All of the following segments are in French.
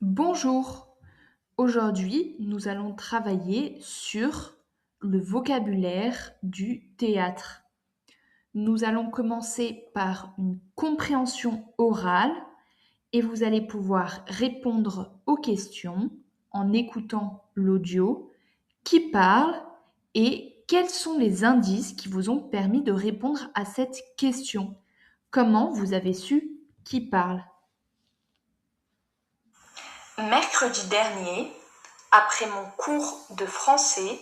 Bonjour, aujourd'hui nous allons travailler sur le vocabulaire du théâtre. Nous allons commencer par une compréhension orale et vous allez pouvoir répondre aux questions en écoutant l'audio, qui parle et quels sont les indices qui vous ont permis de répondre à cette question. Comment vous avez su qui parle? Mercredi dernier, après mon cours de français,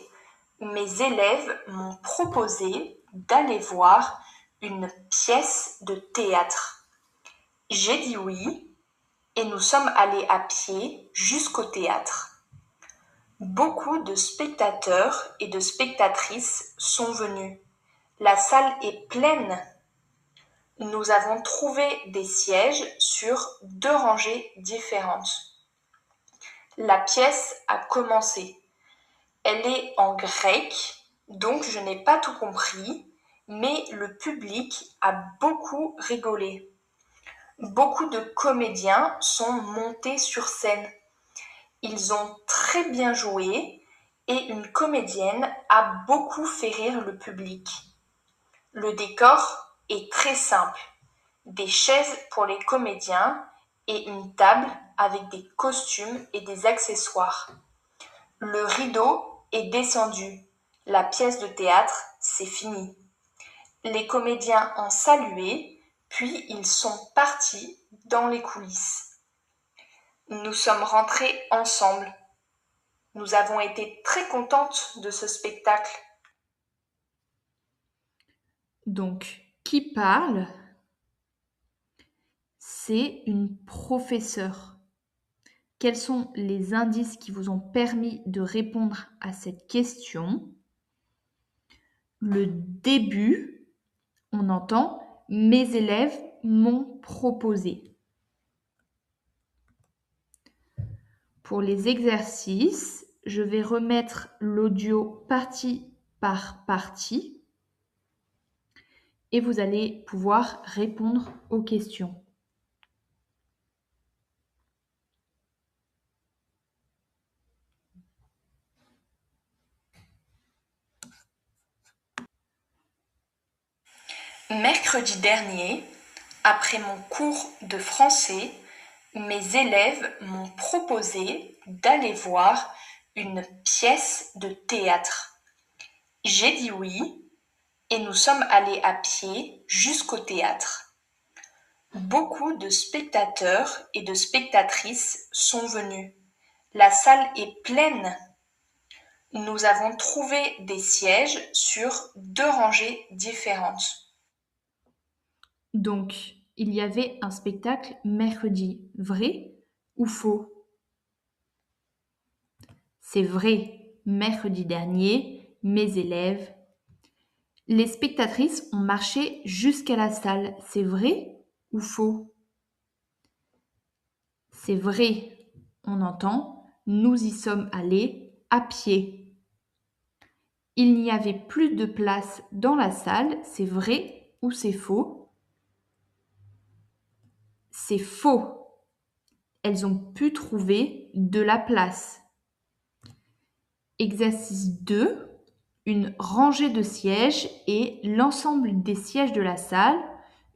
mes élèves m'ont proposé d'aller voir une pièce de théâtre. J'ai dit oui et nous sommes allés à pied jusqu'au théâtre. Beaucoup de spectateurs et de spectatrices sont venus. La salle est pleine. Nous avons trouvé des sièges sur 2 rangées différentes. La pièce a commencé. Elle est en grec, donc je n'ai pas tout compris, mais le public a beaucoup rigolé. Beaucoup de comédiens sont montés sur scène. Ils ont très bien joué et une comédienne a beaucoup fait rire le public. Le décor est très simple. Des chaises pour les comédiens et une table avec des costumes et des accessoires. Le rideau est descendu. La pièce de théâtre, c'est fini. Les comédiens ont salué, puis ils sont partis dans les coulisses. Nous sommes rentrés ensemble. Nous avons été très contentes de ce spectacle. Donc, qui parle? C'est une professeure. Quels sont les indices qui vous ont permis de répondre à cette question? Le début, on entend mes élèves m'ont proposé. Pour les exercices, je vais remettre l'audio partie par partie et vous allez pouvoir répondre aux questions. Mercredi dernier, après mon cours de français, mes élèves m'ont proposé d'aller voir une pièce de théâtre. J'ai dit oui et nous sommes allés à pied jusqu'au théâtre. Beaucoup de spectateurs et de spectatrices sont venus. La salle est pleine. Nous avons trouvé des sièges sur 2 rangées différentes. Donc, il y avait un spectacle mercredi. Vrai ou faux? C'est vrai. Mercredi dernier, mes élèves. Les spectatrices ont marché jusqu'à la salle. C'est vrai ou faux? C'est vrai. On entend. Nous y sommes allés à pied. Il n'y avait plus de place dans la salle. C'est vrai ou c'est faux? C'est faux. Elles ont pu trouver de la place. Exercice 2. Une rangée de sièges et l'ensemble des sièges de la salle,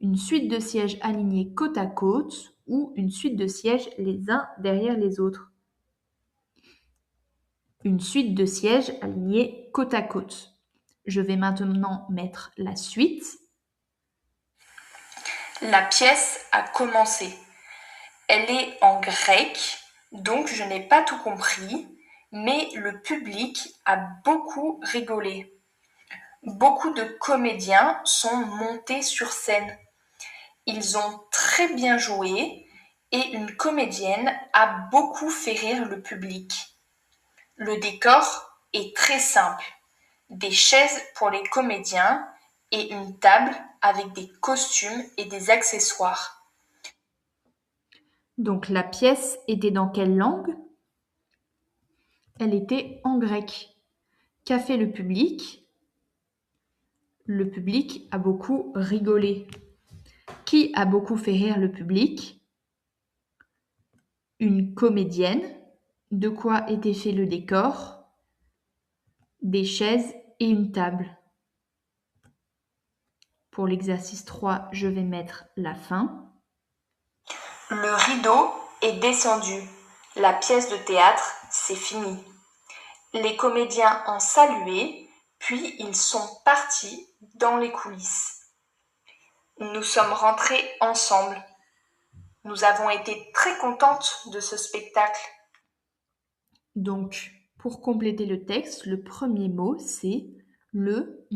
une suite de sièges alignés côte à côte ou une suite de sièges les uns derrière les autres. Une suite de sièges alignés côte à côte. Je vais maintenant mettre la suite. La pièce a commencé. Elle est en grec, donc je n'ai pas tout compris, mais le public a beaucoup rigolé. Beaucoup de comédiens sont montés sur scène. Ils ont très bien joué et une comédienne a beaucoup fait rire le public. Le décor est très simple. Des chaises pour les comédiens et une table avec des costumes et des accessoires. Donc la pièce était dans quelle langue? Elle était en grec. Qu'a fait le public? Le public a beaucoup rigolé. Qui a beaucoup fait rire le public? une comédienne, de quoi était fait le décor, des chaises et une table. Pour l'exercice 3, je vais mettre la fin. Le rideau est descendu. La pièce de théâtre, c'est fini. Les comédiens ont salué, puis ils sont partis dans les coulisses. Nous sommes rentrés ensemble. Nous avons été très contentes de ce spectacle. Donc, pour compléter le texte, le premier mot, c'est le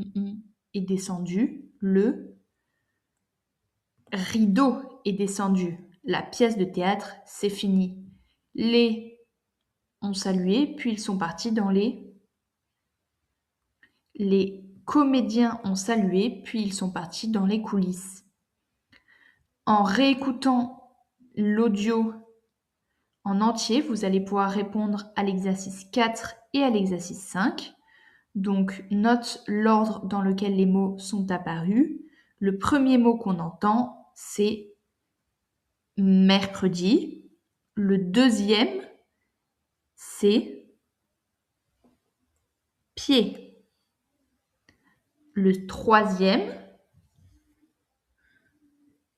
est descendu, le rideau est descendu, la pièce de théâtre, c'est fini. Les ont salué, puis ils sont partis dans les... Les comédiens ont salué, puis ils sont partis dans les coulisses. En réécoutant l'audio en entier, vous allez pouvoir répondre à l'exercice 4 et à l'exercice 5. Donc, note l'ordre dans lequel les mots sont apparus. Le premier mot qu'on entend, c'est mercredi. Le deuxième, c'est pied. Le troisième,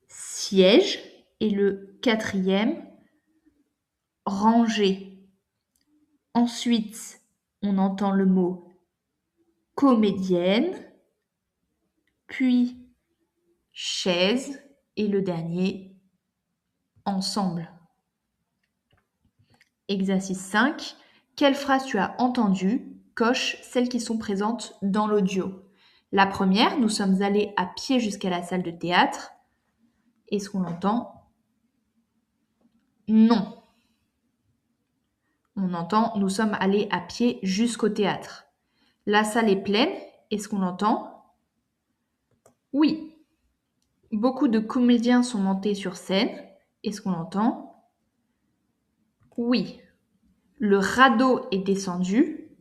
siège. Et le quatrième, rangée. Ensuite, on entend le mot comédienne, puis chaise et le dernier, ensemble. Exercice 5. Quelles phrases tu as entendues? Coche celles qui sont présentes dans l'audio. La première, nous sommes allés à pied jusqu'à la salle de théâtre. Est-ce qu'on l'entend? Non. On entend nous sommes allés à pied jusqu'au théâtre. La salle est pleine. Est-ce qu'on l'entend? Oui. Beaucoup de comédiens sont montés sur scène. Est-ce qu'on l'entend? Oui. Le radeau est descendu.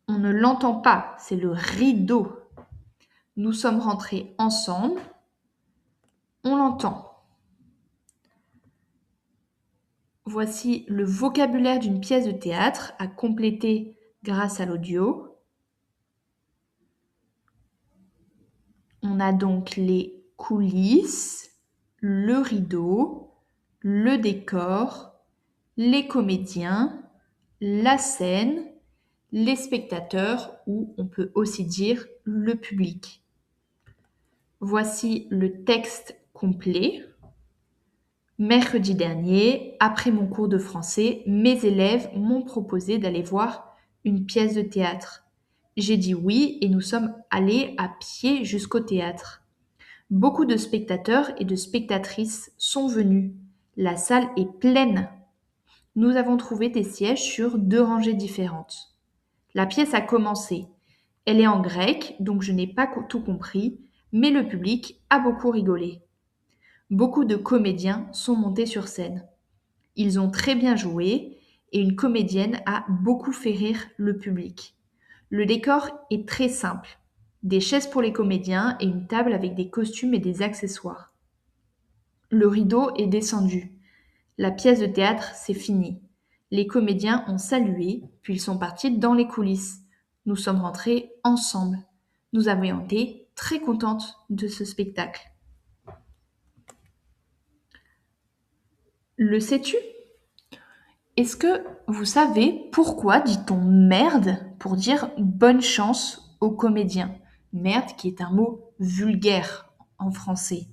On ne l'entend pas, c'est le rideau. Nous sommes rentrés ensemble. On l'entend. Voici le vocabulaire d'une pièce de théâtre à compléter grâce à l'audio. On a donc les coulisses, le rideau, le décor, les comédiens, la scène, les spectateurs ou on peut aussi dire le public. Voici le texte complet. Mercredi dernier, après mon cours de français, mes élèves m'ont proposé d'aller voir une pièce de théâtre. J'ai dit oui et nous sommes allés à pied jusqu'au théâtre. Beaucoup de spectateurs et de spectatrices sont venus. La salle est pleine. Nous avons trouvé des sièges sur 2 rangées différentes. La pièce a commencé. Elle est en grec, donc je n'ai pas tout compris, mais le public a beaucoup rigolé. Beaucoup de comédiens sont montés sur scène. Ils ont très bien joué et une comédienne a beaucoup fait rire le public. Le décor est très simple. Des chaises pour les comédiens et une table avec des costumes et des accessoires. Le rideau est descendu. La pièce de théâtre, c'est fini. Les comédiens ont salué, puis ils sont partis dans les coulisses. Nous sommes rentrés ensemble. Nous avions été très contentes de ce spectacle. Le sais-tu? Est-ce que vous savez pourquoi dit-on merde pour dire bonne chance aux comédiens? Merde qui est un mot vulgaire en français.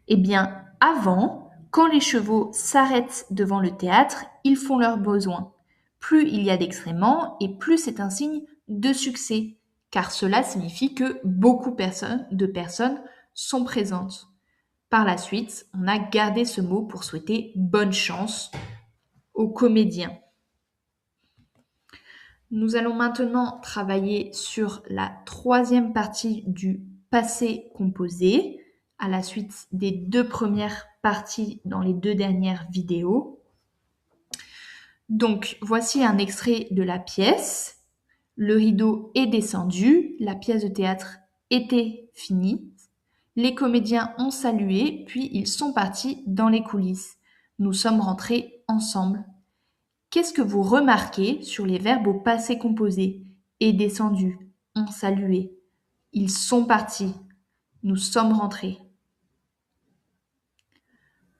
Eh bien, avant, quand les chevaux s'arrêtent devant le théâtre, ils font leurs besoins. Plus il y a d'excréments et plus c'est un signe de succès, car cela signifie que beaucoup de personnes sont présentes. Par la suite, on a gardé ce mot pour souhaiter bonne chance aux comédiens. Nous allons maintenant travailler sur la 3e partie du passé composé, à la suite des 2 premières parties dans les 2 dernières vidéos. Donc, voici un extrait de la pièce. Le rideau est descendu, la pièce de théâtre était finie. Les comédiens ont salué, puis ils sont partis dans les coulisses. Nous sommes rentrés ensemble. Qu'est-ce que vous remarquez sur les verbes au passé composé? Est descendu, ont salué. Ils sont partis. Nous sommes rentrés.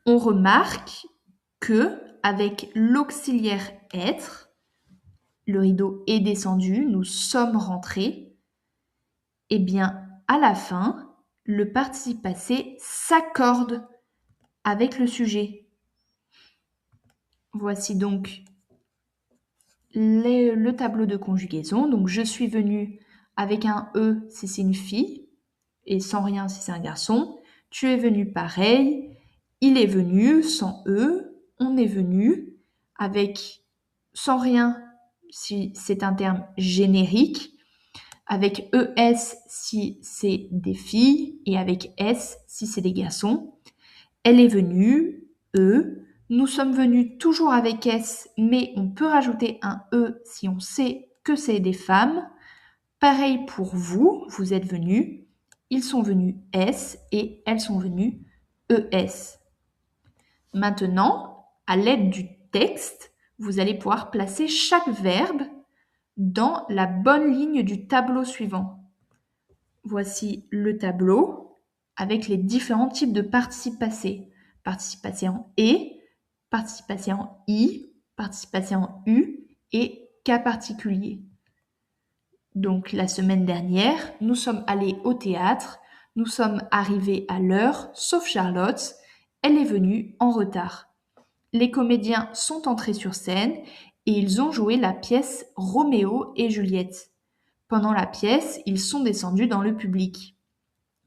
On remarque que, avec l'auxiliaire être, le rideau est descendu, nous sommes rentrés, eh bien, à la fin, le participe passé s'accorde avec le sujet. Voici donc le tableau de conjugaison. Donc, je suis venu avec un E si c'est une fille et sans rien si c'est un garçon. Tu es venu pareil. Il est venu sans E. On est venu avec sans rien si c'est un terme générique. Avec ES si c'est des filles et avec S si c'est des garçons. Elle est venue, E. Nous sommes venus toujours avec S, mais on peut rajouter un E si on sait que c'est des femmes. Pareil pour vous, vous êtes venus. Ils sont venus S et elles sont venues ES. Maintenant, à l'aide du texte, vous allez pouvoir placer chaque verbe dans la bonne ligne du tableau suivant. Voici le tableau avec les différents types de participes passés. Participe passé en et, participe passé en i, participe passé en u et cas particulier. Donc la semaine dernière, nous sommes allés au théâtre, nous sommes arrivés à l'heure, sauf Charlotte, elle est venue en retard. Les comédiens sont entrés sur scène et ils ont joué la pièce Roméo et Juliette. Pendant la pièce, ils sont descendus dans le public.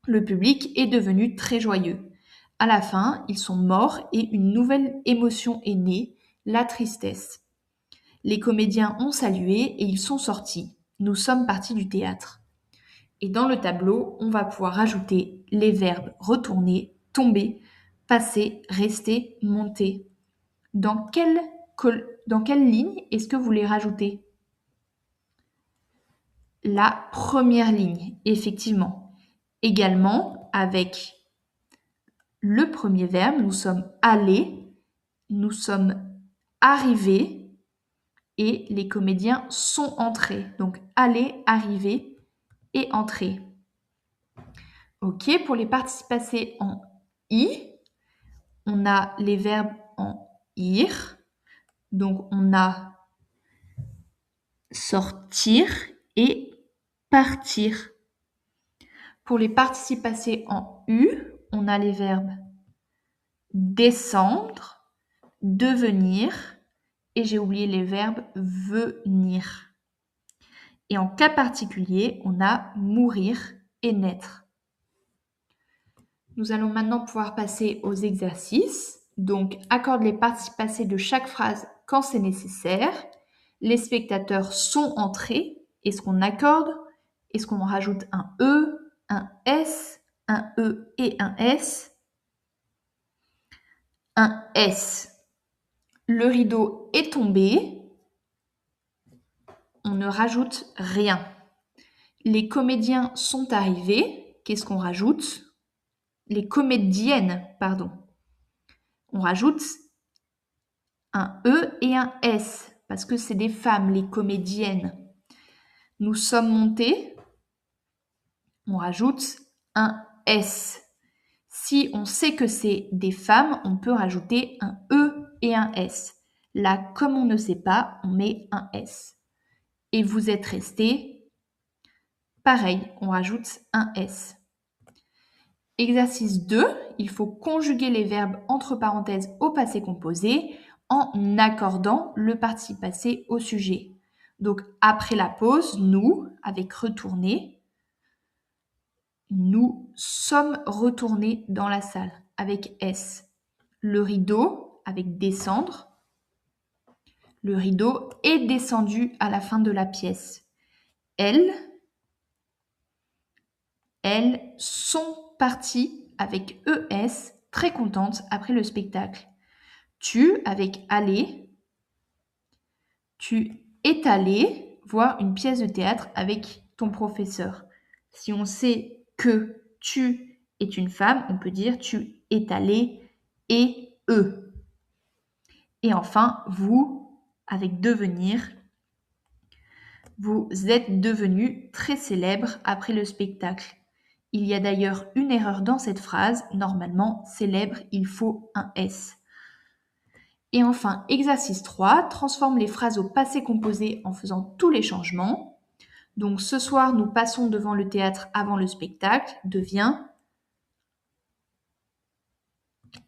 Le public est devenu très joyeux. À la fin, ils sont morts et une nouvelle émotion est née, la tristesse. Les comédiens ont salué et ils sont sortis. Nous sommes partis du théâtre. Et dans le tableau, on va pouvoir ajouter les verbes retourner, tomber, passer, rester, monter. Dans quelle ligne est-ce que vous les rajoutez? La première ligne, effectivement. Également, avec le premier verbe, nous sommes allés, nous sommes arrivés et les comédiens sont entrés. Donc, aller, arriver et entrer. Ok, pour les participes passés en i, on a les verbes en ir. Donc, on a sortir et partir. Pour les participes passés en u, on a les verbes descendre, devenir et j'ai oublié les verbes venir. Et en cas particulier, on a mourir et naître. Nous allons maintenant pouvoir passer aux exercices. Donc, accorde les participes passés de chaque phrase quand c'est nécessaire. Les spectateurs sont entrés. Est-ce qu'on accorde? Est-ce qu'on rajoute un E, un S, un E et un S? Un S. Le rideau est tombé. On ne rajoute rien. Les comédiens sont arrivés. Qu'est-ce qu'on rajoute? Les comédiennes, pardon. On rajoute un E et un S, parce que c'est des femmes, les comédiennes. Nous sommes montés. On rajoute un S. Si on sait que c'est des femmes, on peut rajouter un E et un S. Là, comme on ne sait pas, on met un S. Et vous êtes restés, pareil, on rajoute un S. Exercice 2, il faut conjuguer les verbes entre parenthèses au passé composé en accordant le participe passé au sujet. Donc après la pause, nous, avec retourner, nous sommes retournés dans la salle avec S. Le rideau avec descendre. Le rideau est descendu à la fin de la pièce. Elles sont parties avec ES, très contentes après le spectacle. Tu avec aller. Tu es allé voir une pièce de théâtre avec ton professeur. Si on sait que tu es une femme, on peut dire tu es allé et eux. Et enfin, vous, avec devenir, vous êtes devenu très célèbre après le spectacle. Il y a d'ailleurs une erreur dans cette phrase. Normalement, célèbre, il faut un S. Et enfin, exercice 3, transforme les phrases au passé composé en faisant tous les changements. Donc, ce soir, nous passons devant le théâtre avant le spectacle devient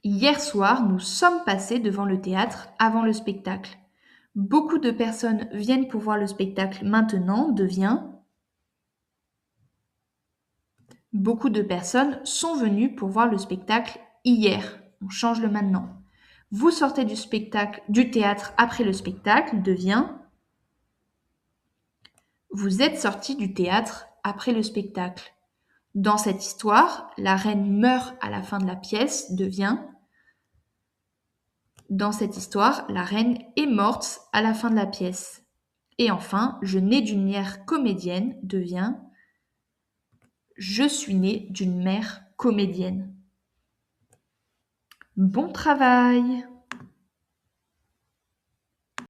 hier soir, nous sommes passés devant le théâtre avant le spectacle. Beaucoup de personnes viennent pour voir le spectacle maintenant devient beaucoup de personnes sont venues pour voir le spectacle hier. On change le maintenant. Vous sortez du théâtre après le spectacle devient vous êtes sortis du théâtre après le spectacle. Dans cette histoire, la reine meurt à la fin de la pièce devient dans cette histoire, la reine est morte à la fin de la pièce. Et enfin, je nais d'une mère comédienne devient je suis né d'une mère comédienne. Bon travail!